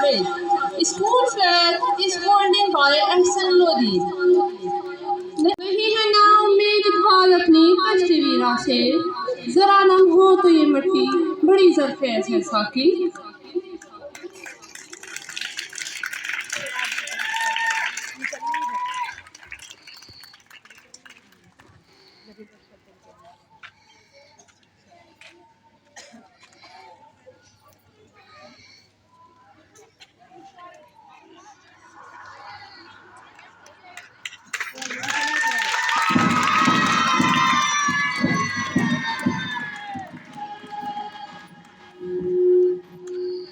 Javed. School fair is funded by Lodhi. वही है ना उम्मीद ख्वाल अपनी कश्ती वीरा से जरा ना हो तो ये मिट्टी बड़ी जरखेज है साकी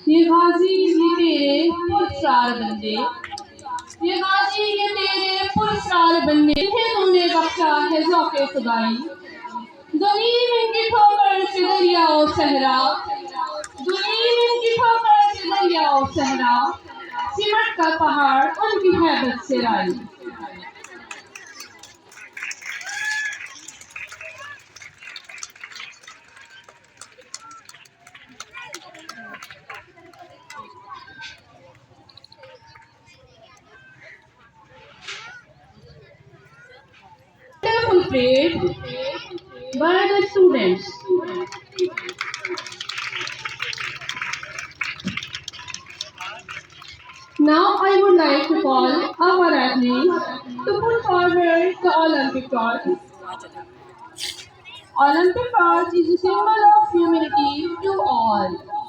ये गाजी ये तेरे पुरस्कार बंदे ये गाजी ये तेरे पुरस्कार बंदे जिन्हें तूने बख्शा है ज़ौक़े खुदाई ज़मीन इनकी ठोकर से दरिया और सहरा ज़मीन इनकी ठोकर से दरिया और सहरा सिमट कर पहाड़ उनकी हैबत से राई wonderful parade by the students. Now I would like to call our athletes to put forward the Olympic torch. Olympic torch is a symbol of humanity to all.